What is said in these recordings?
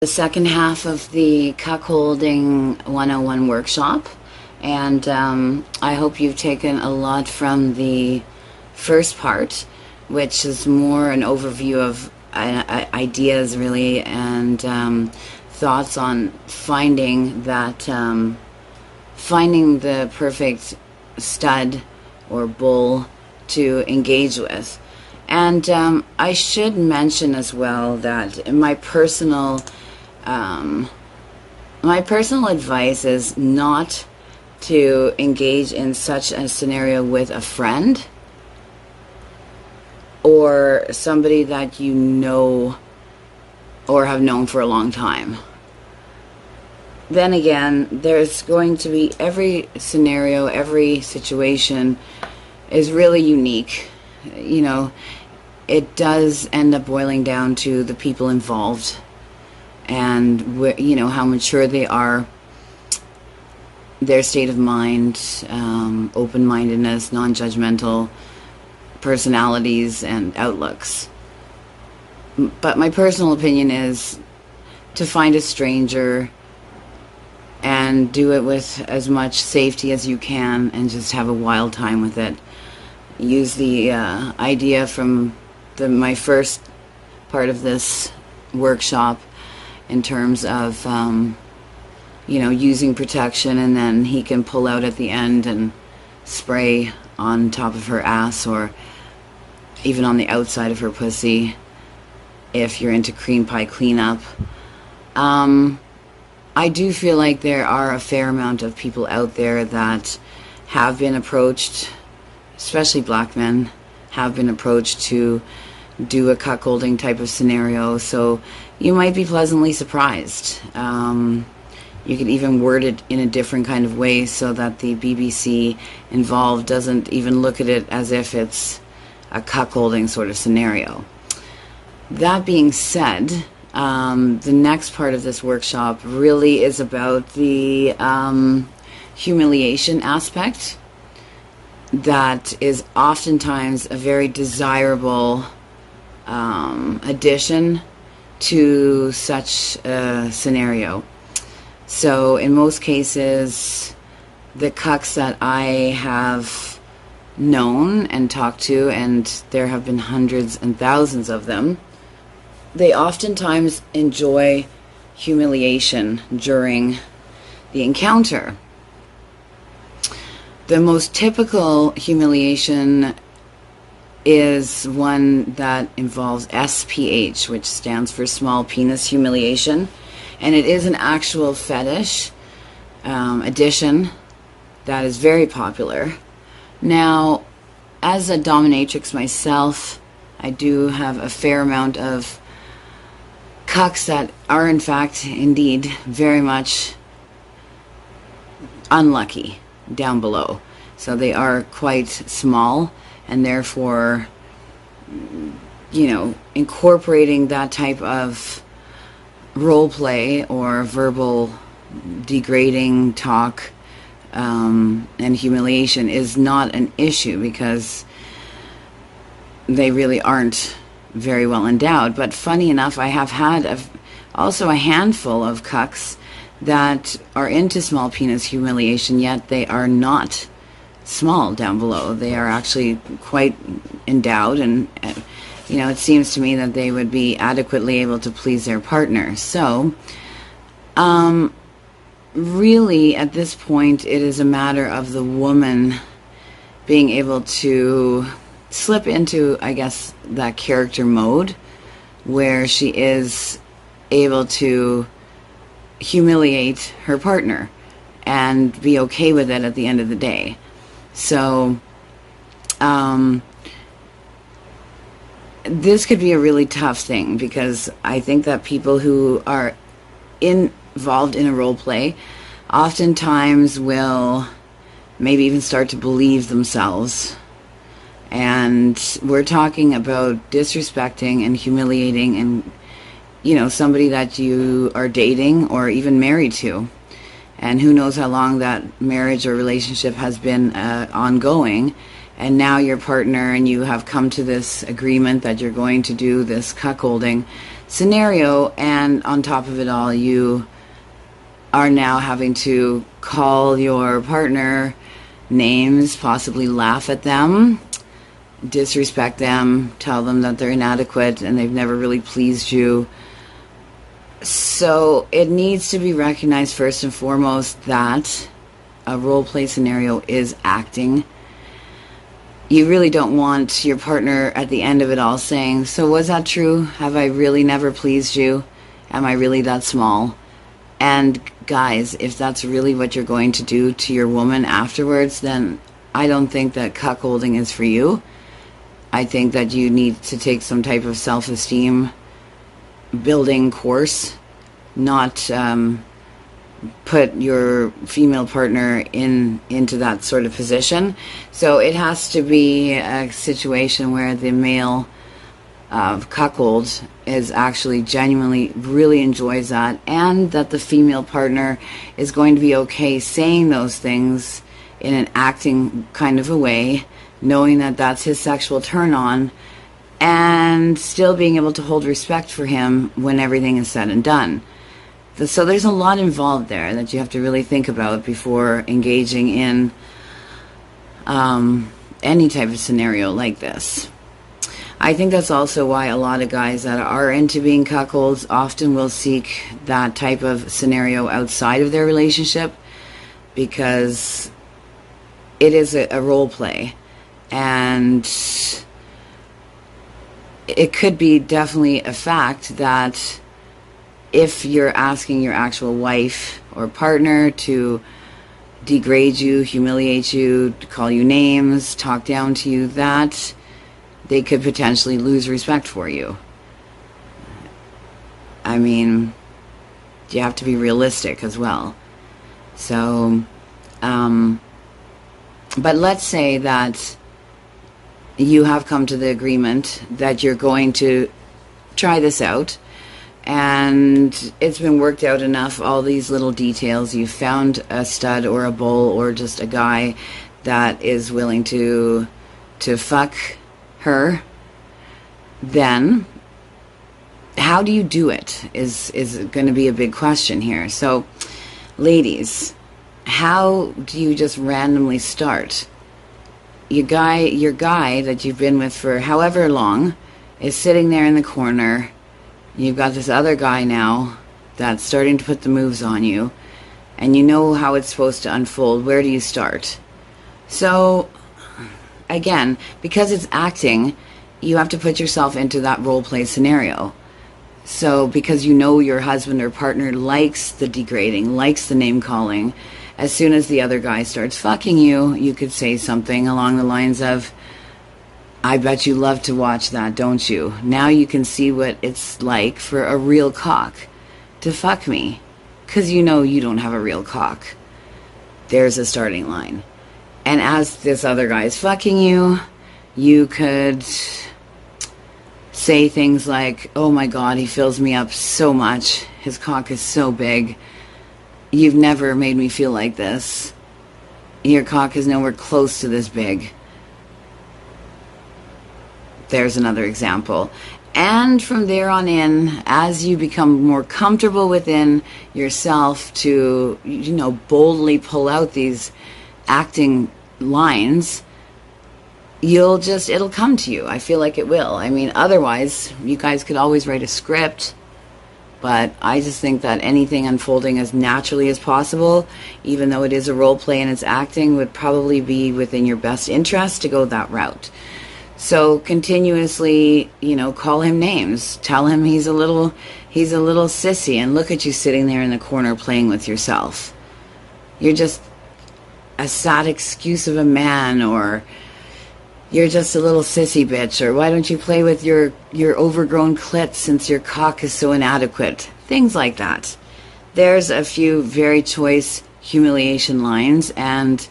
The second half of the Cuckolding 101 workshop, and I hope you've taken a lot from the first part, which is more an overview of ideas really, and thoughts on finding the perfect stud or bull to engage with. And I should mention as well that my personal advice is not to engage in such a scenario with a friend or somebody that you know or have known for a long time. Then again, there's going to be every scenario, every situation is really unique. You know, it does end up boiling down to the people involved and how mature they are, their state of mind, open-mindedness, non-judgmental personalities and outlooks. But my personal opinion is to find a stranger and do it with as much safety as you can and just have a wild time with it. Use the idea from my first part of this workshop in terms of using protection, and then he can pull out at the end and spray on top of her ass or even on the outside of her pussy if you're into cream pie cleanup. I do feel like there are a fair amount of people out there that have been approached, especially black men, have been approached to do a cuckolding type of scenario, so you might be pleasantly surprised. You could even word it in a different kind of way so that the BBC involved doesn't even look at it as if it's a cuckolding sort of scenario. That being said, the next part of this workshop really is about the humiliation aspect that is oftentimes a very desirable addition to such a scenario. So in most cases, the cucks that I have known and talked to, and there have been hundreds and thousands of them, they oftentimes enjoy humiliation during the encounter. The most typical humiliation is one that involves SPH, which stands for small penis humiliation, and it is an actual fetish addition that is very popular. Now, as a dominatrix myself, I do have a fair amount of cucks that are in fact indeed very much unlucky down below. So they are quite small, and therefore, incorporating that type of role play or verbal degrading talk and humiliation is not an issue because they really aren't very well endowed. But funny enough, I have had also a handful of cucks that are into small penis humiliation, yet they are not small down below. They are actually quite endowed, and it seems to me that they would be adequately able to please their partner. So really at this point it is a matter of the woman being able to slip into, I guess, that character mode where she is able to humiliate her partner and be okay with it at the end of the day. So this could be a really tough thing, because I think that people who are involved in a role play oftentimes will maybe even start to believe themselves. And we're talking about disrespecting and humiliating and somebody that you are dating or even married to, and who knows how long that marriage or relationship has been ongoing, and now your partner and you have come to this agreement that you're going to do this cuckolding scenario, and on top of it all, you are now having to call your partner names, possibly laugh at them, disrespect them, tell them that they're inadequate and they've never really pleased you. So it needs to be recognized first and foremost that a role play scenario is acting. You really don't want your partner at the end of it all saying, so was that true? Have I really never pleased you? Am I really that small? And guys, if that's really what you're going to do to your woman afterwards, then I don't think that cuckolding is for you. I think that you need to take some type of self-esteem building course, not put your female partner into that sort of position. So it has to be a situation where the male cuckold is actually genuinely really enjoys that, and that the female partner is going to be okay saying those things in an acting kind of a way, knowing that that's his sexual turn on, and still being able to hold respect for him when everything is said and done. So there's a lot involved there that you have to really think about before engaging in any type of scenario like this. I think that's also why a lot of guys that are into being cuckolds often will seek that type of scenario outside of their relationship, because it is a role play, and it could be definitely a fact that if you're asking your actual wife or partner to degrade you, humiliate you, call you names, talk down to you, that they could potentially lose respect for you. I mean, you have to be realistic as well. So, but let's say that you have come to the agreement that you're going to try this out, and it's been worked out enough, all these little details. You found a stud or a bull or just a guy that is willing to fuck her. Then how do you do it is going to be a big question here. So ladies, how do you just randomly start? Your guy that you've been with for however long is sitting there in the corner. You've got this other guy now that's starting to put the moves on you, and you know how it's supposed to unfold. Where do you start? So again, because it's acting, you have to put yourself into that role play scenario. So because you know your husband or partner likes the degrading, likes the name calling, as soon as the other guy starts fucking you, you could say something along the lines of, I bet you love to watch that, don't you? Now you can see what it's like for a real cock to fuck me, because you know you don't have a real cock. There's a starting line. And as this other guy is fucking you, you could say things like, oh my God, he fills me up so much. His cock is so big. You've never made me feel like this. Your cock is nowhere close to this big. There's another example. And from there on in, as you become more comfortable within yourself to, boldly pull out these acting lines, it'll come to you. I feel like it will. I mean, otherwise, you guys could always write a script, but I just think that anything unfolding as naturally as possible, even though it is a role play and it's acting, would probably be within your best interest to go that route. So continuously, call him names. Tell him he's a little sissy, and look at you sitting there in the corner playing with yourself. You're just a sad excuse of a man, or you're just a little sissy bitch, or why don't you play with your overgrown clit since your cock is so inadequate? Things like that. There's a few very choice humiliation lines, and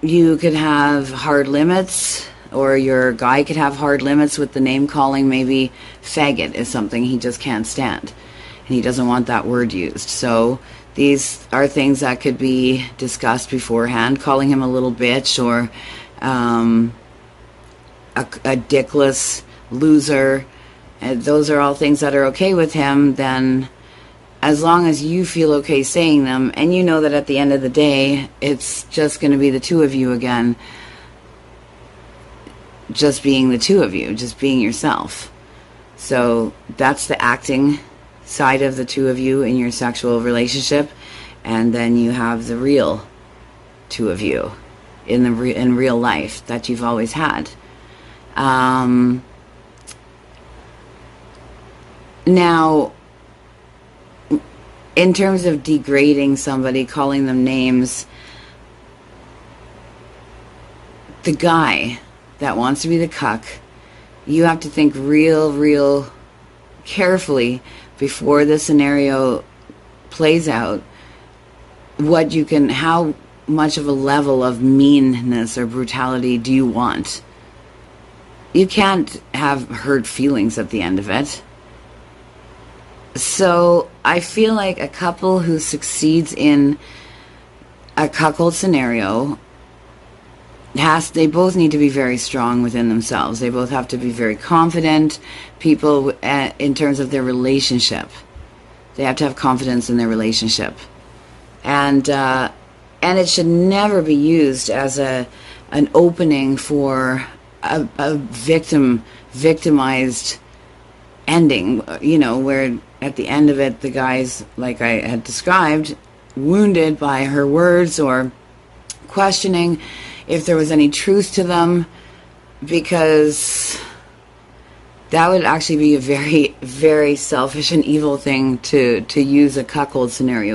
you could have hard limits, or your guy could have hard limits with the name calling. Maybe faggot is something he just can't stand, and he doesn't want that word used. So these are things that could be discussed beforehand, calling him a little bitch, or a dickless loser, those are all things that are okay with him, then as long as you feel okay saying them, and you know that at the end of the day, it's just going to be the two of you again, just being the two of you, just being yourself. So that's the acting side of the two of you in your sexual relationship, and then you have the real two of you in real life that you've always had. Now, in terms of degrading somebody, calling them names, the guy that wants to be the cuck, you have to think real carefully before the scenario plays out, how much of a level of meanness or brutality do you want? You can't have hurt feelings at the end of it. So I feel like a couple who succeeds in a cuckold scenario they both need to be very strong within themselves. They both have to be very confident people in terms of their relationship. They have to have confidence in their relationship. And it should never be used as an opening for a victimized ending, where at the end of it, the guy's, like I had described, wounded by her words or questioning if there was any truth to them, because that would actually be a very, very selfish and evil thing to use a cuckold scenario